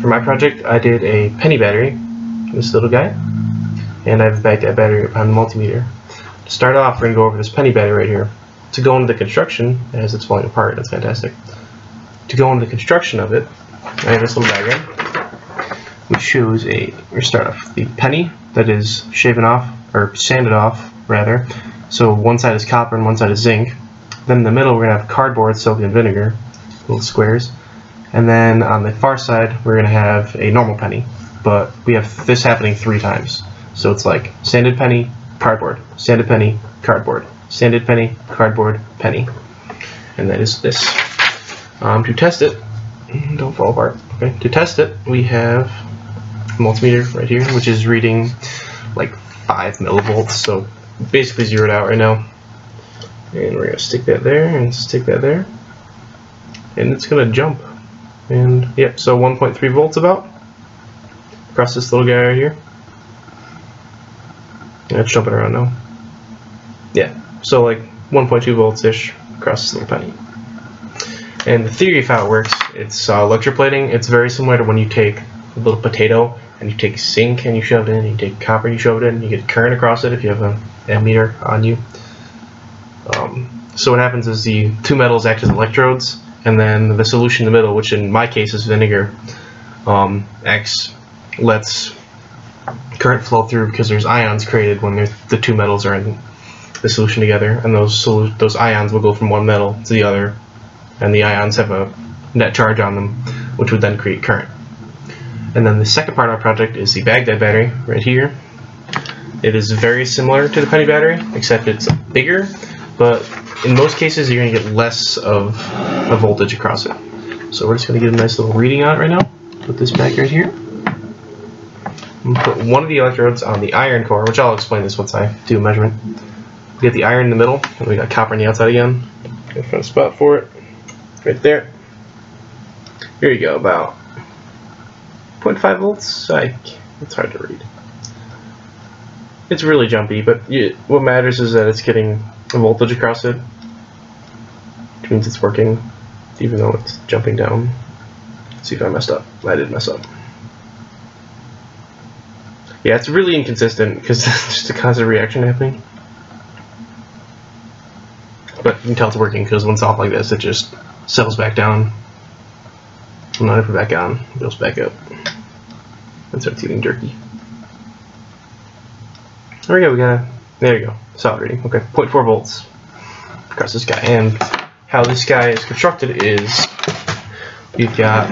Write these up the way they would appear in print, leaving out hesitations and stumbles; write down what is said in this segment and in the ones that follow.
for my project, I did a penny battery, this little guy, and I have a Baghdad battery on the multimeter. To start off, we're going to go over this penny battery right here. To go into the construction, as it's falling apart, that's fantastic. To go into the construction of it, I have this little diagram, which shows we start off with the penny that is shaven off, or sanded off, rather. So one side is copper and one side is zinc. Then in the middle, we're going to have cardboard soaked in vinegar, little squares. And then on the far side, we're going to have a normal penny. But we have this happening 3 times. So it's like sanded penny, cardboard, sanded penny, cardboard, sanded penny, cardboard, penny. And that is this. To test it, don't fall apart. Okay. To test it, we have a multimeter right here, which is reading like 5 millivolts. So basically zeroed out right now. And we're going to stick that there and stick that there. And it's going to jump. And yep, so 1.3 volts about across this little guy right here. Yeah, it's jumping around now. Yeah, so like 1.2 volts ish across this little penny. And the theory of how it works, it's electroplating. It's very similar to when you take a little potato and you take zinc and you shove it in, and you take copper and you shove it in, and you get current across it if you have an ammeter on you. So what happens is the 2 metals act as electrodes, and then the solution in the middle, which in my case is vinegar, lets current flow through because there's ions created when the 2 metals are in the solution together, and those ions will go from one metal to the other, and the ions have a net charge on them, which would then create current. And then the second part of our project is the Baghdad battery right here. It is very similar to the penny battery, except it's bigger, but in most cases you're going to get less of a voltage across it. So we're just going to get a nice little reading on it right now. Put this back right here. And put one of the electrodes on the iron core, which I'll explain this once I do a measurement. We get the iron in the middle, and we got copper on the outside again. Go find a spot for it. Right there. Here you go, about 0.5 volts. It's hard to read. It's really jumpy, but what matters is that it's getting a voltage across it, which means it's working, even though it's jumping down. Let's see if I messed up. I did mess up. Yeah, it's really inconsistent because there's just a constant reaction happening. But you can tell it's working because when it's off like this, it just settles back down. And then I put it back on, it goes back up, and starts getting jerky. There we go, there you go, solid reading. Okay, 0.4 volts across this guy. And how this guy is constructed is we've got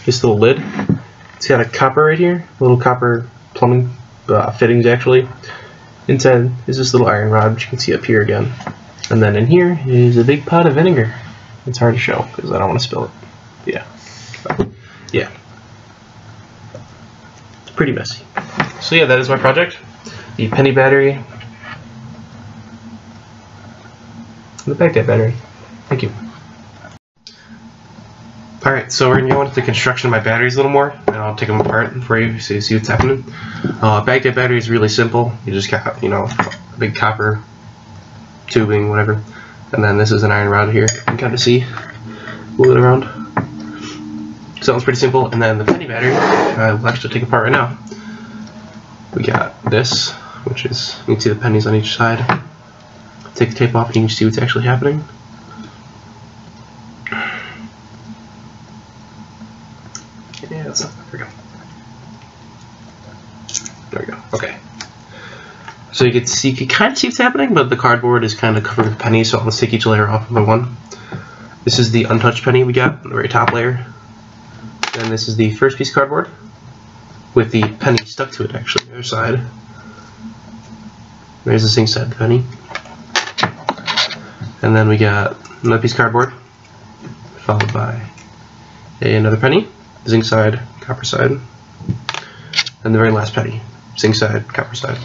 this little lid. It's got a copper right here, little copper plumbing fittings actually. Inside is this little iron rod, which you can see up here again. And then in here is a big pot of vinegar. It's hard to show because I don't want to spill it. Yeah. It's pretty messy. So yeah, that is my project. The penny battery, and the Baghdad battery. Thank you. Alright, so we're going to go into the construction of my batteries a little more, and I'll take them apart for you so you see what's happening. Baghdad battery is really simple. You just got, a big copper tubing, whatever, and then this is an iron rod here. You can kind of see, move it around. Sounds pretty simple. And then the penny battery, we'll actually take apart right now. We got this, which is, you can see the pennies on each side. Take the tape off and you can see what's actually happening. Yeah, there we go. There we go. Okay. So you can kind of see what's happening, but the cardboard is kind of covered with pennies, so let's take each layer off by one. This is the untouched penny we got on the very top layer. And this is the first piece of cardboard with the penny stuck to it, actually, on the other side. There's the zinc side penny. And then we got another piece of cardboard, followed by another penny, zinc side, copper side, and the very last penny, zinc side, copper side.